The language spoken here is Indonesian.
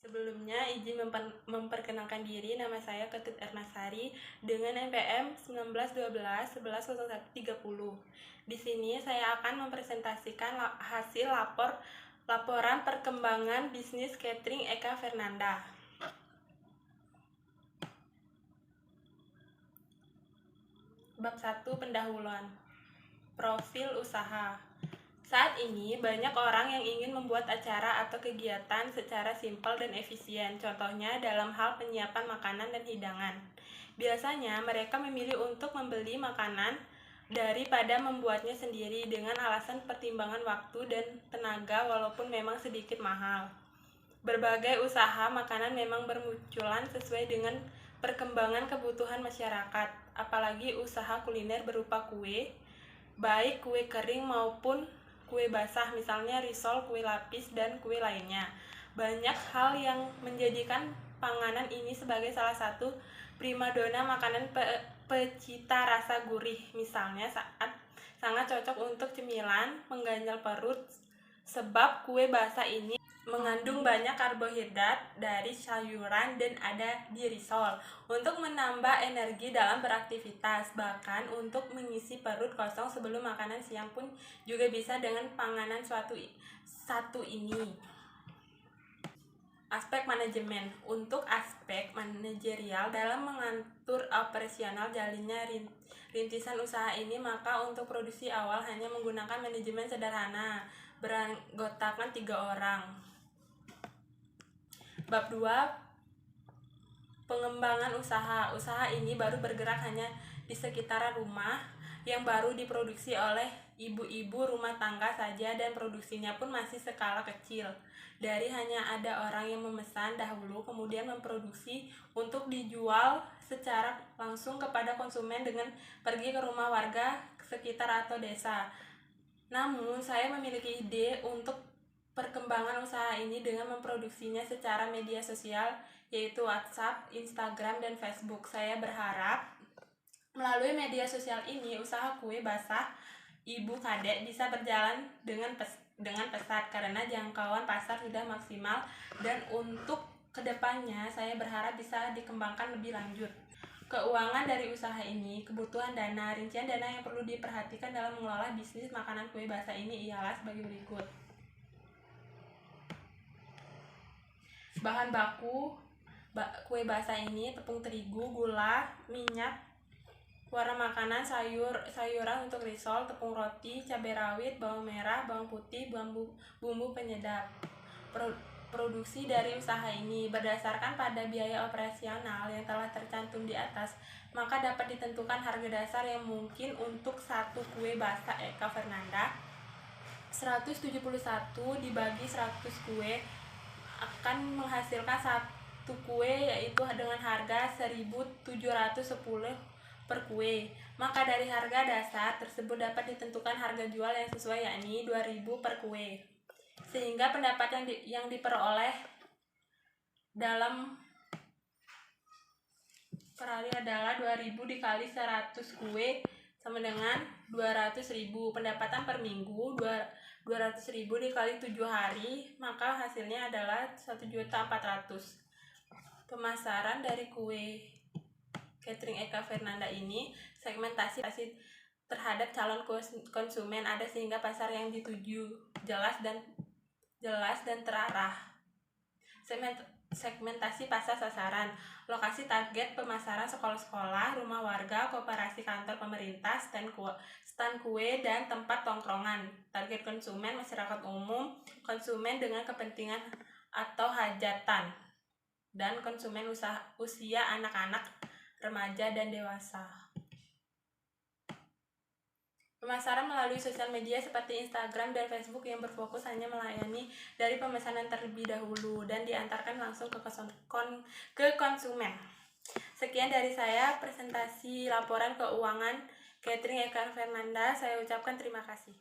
Sebelumnya, izin memperkenalkan diri. Nama saya Ketut Ernasari dengan NPM 1912 110130. Di sini saya akan mempresentasikan hasil laporan perkembangan bisnis catering Eka Fernanda. Bab 1, pendahuluan. Profil usaha. Saat ini, banyak orang yang ingin membuat acara atau kegiatan secara simpel dan efisien, contohnya dalam hal penyiapan makanan dan hidangan. Biasanya, mereka memilih untuk membeli makanan daripada membuatnya sendiri dengan alasan pertimbangan waktu dan tenaga walaupun memang sedikit mahal. Berbagai usaha makanan memang bermunculan sesuai dengan perkembangan kebutuhan masyarakat, apalagi usaha kuliner berupa kue, baik kue kering maupun kue basah, misalnya risol, kue lapis, dan kue lainnya. Banyak hal yang menjadikan panganan ini sebagai salah satu primadona makanan pecita rasa gurih. Misalnya sangat cocok untuk cemilan, mengganjal perut, sebab kue basah ini mengandung banyak karbohidrat dari sayuran dan ada di risol untuk menambah energi dalam beraktivitas, bahkan untuk mengisi perut kosong sebelum makanan siang pun juga bisa dengan panganan satu ini. Aspek manajemen. Untuk aspek manajerial dalam mengatur operasional jalannya rintisan usaha ini, maka untuk produksi awal hanya menggunakan manajemen sederhana beranggotakan 3 orang. Bab 2, pengembangan usaha. Usaha ini baru bergerak hanya di sekitaran rumah yang baru diproduksi oleh ibu-ibu rumah tangga saja, dan produksinya pun masih skala kecil. Dari hanya ada orang yang memesan dahulu kemudian memproduksi untuk dijual secara langsung kepada konsumen dengan pergi ke rumah warga sekitar atau desa. Namun, saya memiliki ide untuk perkembangan usaha ini dengan memproduksinya secara media sosial, yaitu WhatsApp, Instagram, dan Facebook. Saya berharap melalui media sosial ini, usaha kue basah Ibu Kadek bisa berjalan dengan pesat karena jangkauan pasar sudah maksimal, dan untuk kedepannya saya berharap bisa dikembangkan lebih lanjut. Keuangan dari usaha ini, kebutuhan dana, rincian dana yang perlu diperhatikan dalam mengelola bisnis makanan kue basah ini ialah sebagai berikut. Bahan baku kue basah ini: tepung terigu, gula, minyak, warna makanan, sayuran untuk risol, tepung roti, cabai rawit, bawang merah, bawang putih, bumbu penyedap. Produksi dari usaha ini berdasarkan pada biaya operasional yang telah tercantum di atas, maka dapat ditentukan harga dasar yang mungkin untuk satu kue basah Eka Fernanda. 171 dibagi 100 kue akan menghasilkan satu kue, yaitu dengan harga 1.710 per kue. Maka dari harga dasar tersebut dapat ditentukan harga jual yang sesuai, yakni 2.000 per kue. Sehingga pendapatan yang diperoleh dalam per hari adalah 2.000 dikali 100 kue sama dengan 200.000. Pendapatan per minggu 200.000 dikali 7 hari, maka hasilnya adalah 1.400.000. Pemasaran dari kue catering Eka Fernanda ini, segmentasi terhadap calon konsumen ada sehingga pasar yang dituju jelas dan terarah. Segmentasi pasar sasaran. Lokasi target pemasaran: sekolah-sekolah, rumah warga, koperasi, kantor pemerintah, stand kue, dan tempat tongkrongan. Target konsumen: masyarakat umum, konsumen dengan kepentingan atau hajatan, dan konsumen usia anak-anak, remaja, dan dewasa. Pemasaran melalui sosial media seperti Instagram dan Facebook yang berfokus hanya melayani dari pemesanan terlebih dahulu dan diantarkan langsung ke konsumen. Sekian dari saya, presentasi laporan keuangan catering Eka Fernanda. Saya ucapkan terima kasih.